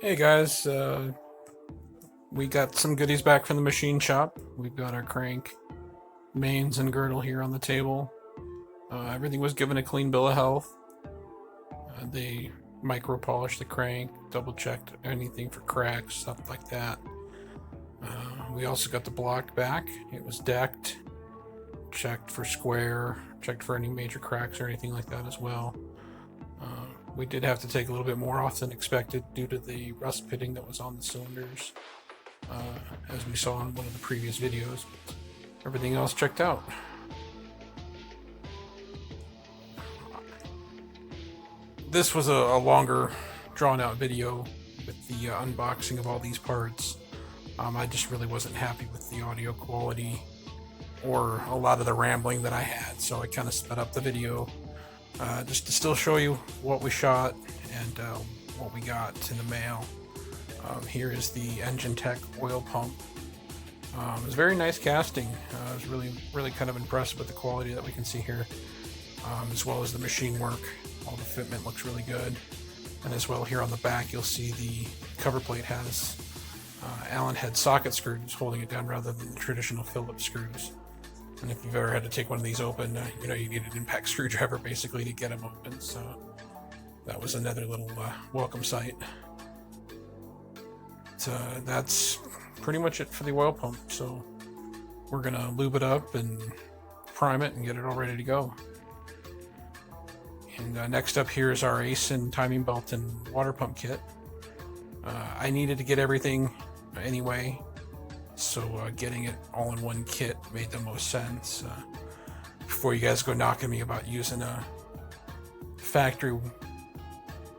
Hey guys, we got some goodies back from the machine shop. We've got our crank, mains, and girdle here on the table. Everything was given a clean bill of health. They micro polished the crank, double checked anything for cracks, stuff like that. We also got the block back. It was decked, checked for square, checked for any major cracks or anything like that as well. We did have to take a little bit more off than expected due to the rust pitting that was on the cylinders, as we saw in one of the previous videos. Everything else checked out. This was a longer, drawn-out video with the unboxing of all these parts. I just really wasn't happy with the audio quality or a lot of the rambling that I had, so I kind of sped up the video just to still show you what we shot and what we got in the mail. Here is the Engine Tech oil pump. It was very nice casting. I was really kind of impressed with the quality that we can see here, as well as the machine work. All the fitment looks really good. And as well, here on the back, you'll see the cover plate has Allen head socket screws holding it down rather than the traditional Phillips screws. And if you've ever had to take one of these open, you know you need an impact screwdriver basically to get them open. So that was another little welcome sight. That's pretty much it for the oil pump. So we're gonna lube it up and prime it and get it all ready to go. And next up here is our ASIN timing belt and water pump kit. I needed to get everything anyway, so getting it all in one kit made the most sense. Before you guys go knocking me about using factory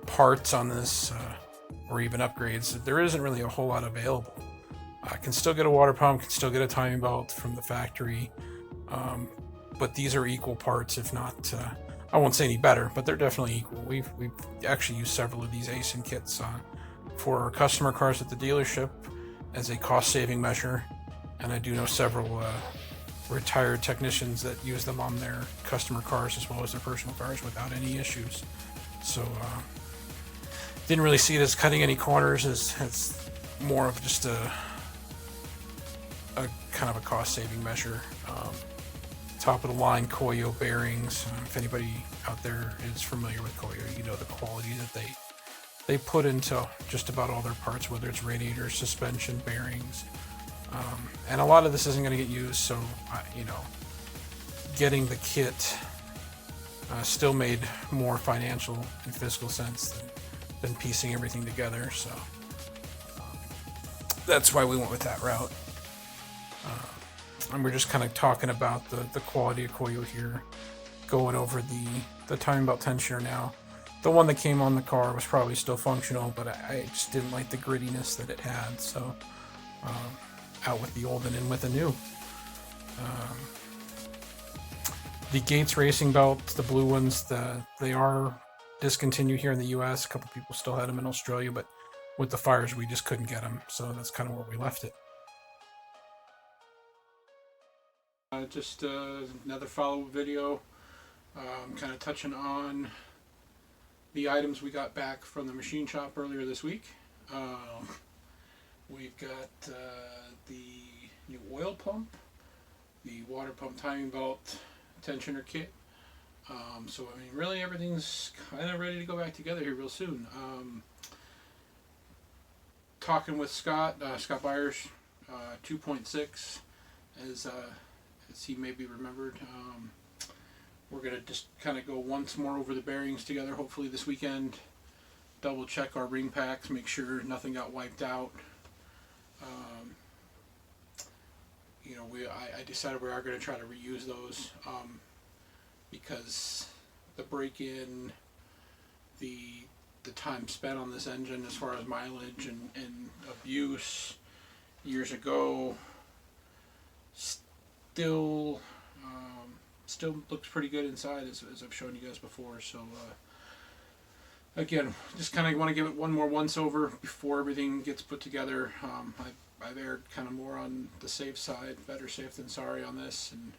parts on this or even upgrades, there isn't really a whole lot available. I can still get a water pump, can still get a timing belt from the factory, but these are equal parts, if not, I won't say any better, but they're definitely equal. We've actually used several of these ASIN kits for our customer cars at the dealership as a cost-saving measure, and I do know several retired technicians that use them on their customer cars as well as their personal cars without any issues. So didn't really see it as cutting any corners, as more of just a kind of a cost-saving measure. Top of the line Koyo bearings. If anybody out there is familiar with Koyo, you know the quality that they put into just about all their parts, whether it's radiator, suspension, bearings, and a lot of this isn't going to get used. So you know, getting the kit still made more financial and fiscal sense than piecing everything together. So that's why we went with that route. And we're just kind of talking about the quality of Koyo here, going over the timing belt tensioner now. The one that came on the car was probably still functional, but I just didn't like the grittiness that it had, so out with the old and in with the new. The Gates racing belts, the blue ones, they are discontinued here in the US. A couple people still had them in Australia, but with the fires we just couldn't get them, so that's kind of where we left it. Just another follow-up video, kind of touching on the items we got back from the machine shop earlier this week. We've got the new oil pump, the water pump timing belt tensioner kit. So I mean, really everything's kind of ready to go back together here real soon. Talking with Scott Byers, 2.6, as he may be remembered. We're going to just kind of go once more over the bearings together, hopefully this weekend. Double check our ring packs, make sure nothing got wiped out. You know, I decided we are going to try to reuse those because the break-in, the time spent on this engine as far as mileage and abuse years ago still looks pretty good inside, as I've shown you guys before. So again, just kind of want to give it one more once over before everything gets put together. I've erred kind of more on the safe side, better safe than sorry on this, and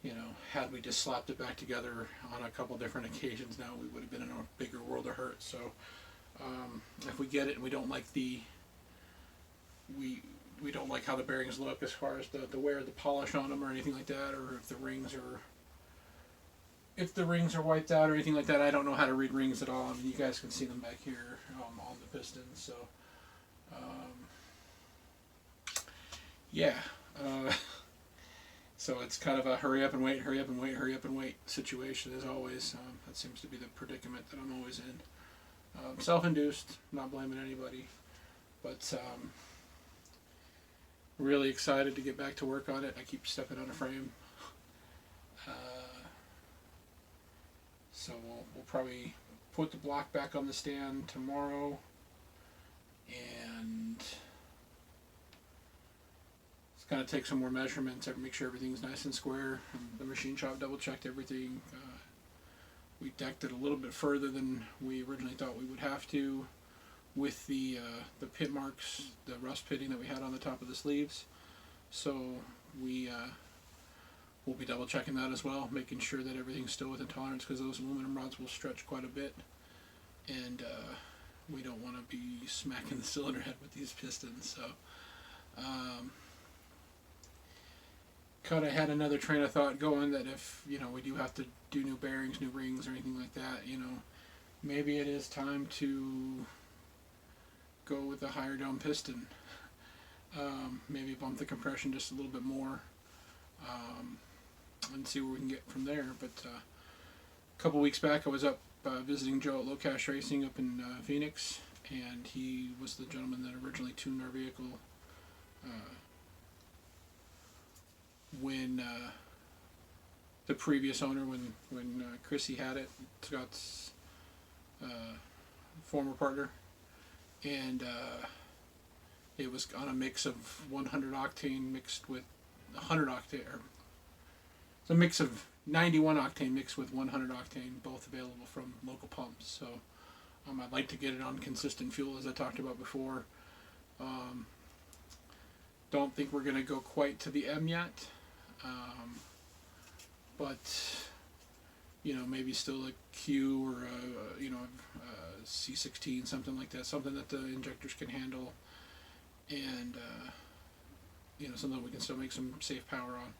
you know, had we just slapped it back together on a couple different occasions now, we would have been in a bigger world of hurt. So If we get it and we don't like we we don't like how the bearings look as far as the wear, the polish on them, or anything like that, or if the rings are wiped out or anything like that. I don't know how to read rings at all. I mean, you guys can see them back here on the pistons. So, yeah. So it's kind of a hurry up and wait, hurry up and wait, hurry up and wait situation as always. That seems to be the predicament that I'm always in. Self-induced, not blaming anybody, but really excited to get back to work on it. I keep stepping on a frame. So we'll probably put the block back on the stand tomorrow, and it's going to take some more measurements, make sure everything's nice and square. And the machine shop double checked everything. We decked it a little bit further than we originally thought we would have to, with the pit marks, the rust pitting that we had on the top of the sleeves. So we'll be double checking that as well, making sure that everything's still within tolerance, because those aluminum rods will stretch quite a bit, and we don't want to be smacking the cylinder head with these pistons. So kind of had another train of thought going that if we do have to do new bearings, new rings, or anything like that, maybe it is time to go with a higher dome piston. Maybe bump the compression just a little bit more, and see where we can get from there. But a couple weeks back, I was up visiting Joe at Low Cash Racing up in Phoenix, and he was the gentleman that originally tuned our vehicle when the previous owner, when Chrissy had it, Scott's former partner, and it was on a mix of 100 octane mixed with 100 octane, or it's a mix of 91 octane mixed with 100 octane, both available from local pumps. So I'd like to get it on consistent fuel, as I talked about before. Don't think we're going to go quite to the M yet, but maybe still a Q or a C16, something like that, something that the injectors can handle, and something we can still make some safe power on.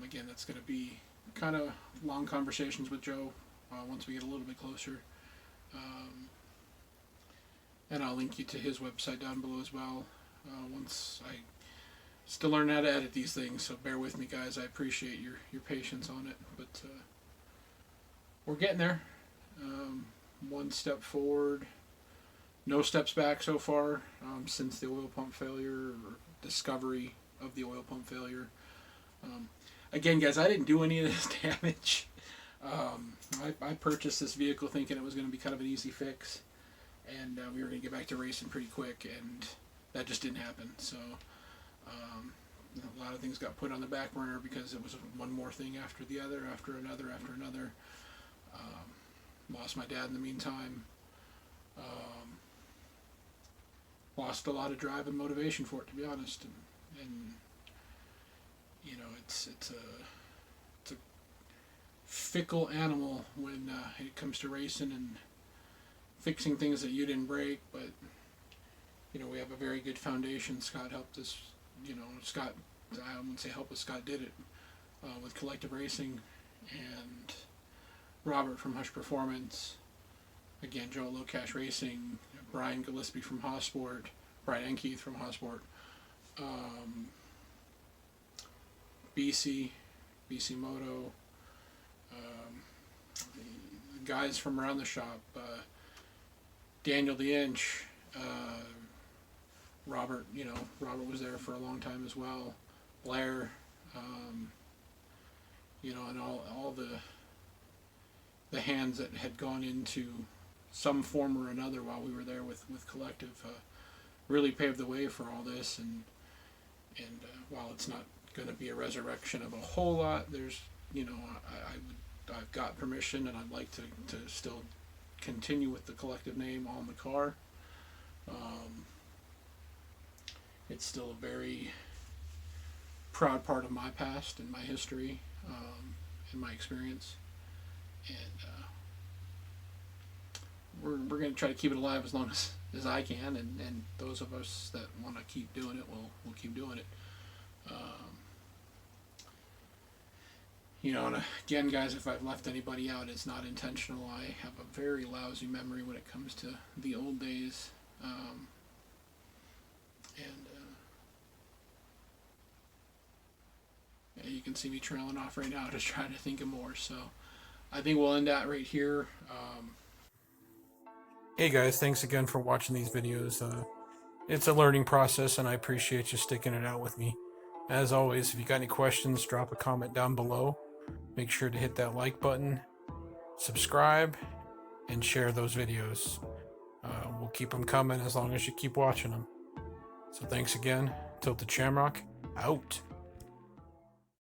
Again, that's going to be kind of long conversations with Joe once we get a little bit closer, and I'll link you to his website down below as well. Once I still learn how to edit these things, so bear with me, guys. I appreciate your patience on it, but we're getting there. One step forward, no steps back so far since the oil pump failure, or discovery of the oil pump failure. Again, guys, I didn't do any of this damage. I purchased this vehicle thinking it was going to be kind of an easy fix, and we were going to get back to racing pretty quick, and that just didn't happen. So a lot of things got put on the back burner because it was one more thing after the other, after another, after another. Lost my dad in the meantime. Lost a lot of drive and motivation for it, to be honest, and it's a fickle animal when it comes to racing and fixing things that you didn't break. But we have a very good foundation. Scott helped us. Scott, I wouldn't say help us. Scott did it with Collective Racing, and Robert from Hush Performance. Again, Joe at Low Cash Racing, Brian Gillespie from Hossport, Brian and Keith from Hossport, BC Moto, guys from around the shop, Daniel the Inch, Robert. Robert was there for a long time as well. Blair, and all the hands that had gone into some form or another while we were there with Collective really paved the way for all this. And while it's not going to be a resurrection of a whole lot, there's I've got permission, and I'd like to still continue with the Collective name on the car. It's still a very proud part of my past and my history, and my experience. And we're going to try to keep it alive as long as I can, and those of us that want to keep doing it will keep doing it. You know, and again, guys, if I've left anybody out, it's not intentional. I have a very lousy memory when it comes to the old days. Yeah, you can see me trailing off right now, just trying to think of more. So I think we'll end that right here. Hey guys, thanks again for watching these videos. It's a learning process, and I appreciate you sticking it out with me. As always, if you got any questions, drop a comment down below. Make sure to hit that like button, subscribe, and share those videos. We'll keep them coming as long as you keep watching them. So thanks again. Tilted Shamrock, out.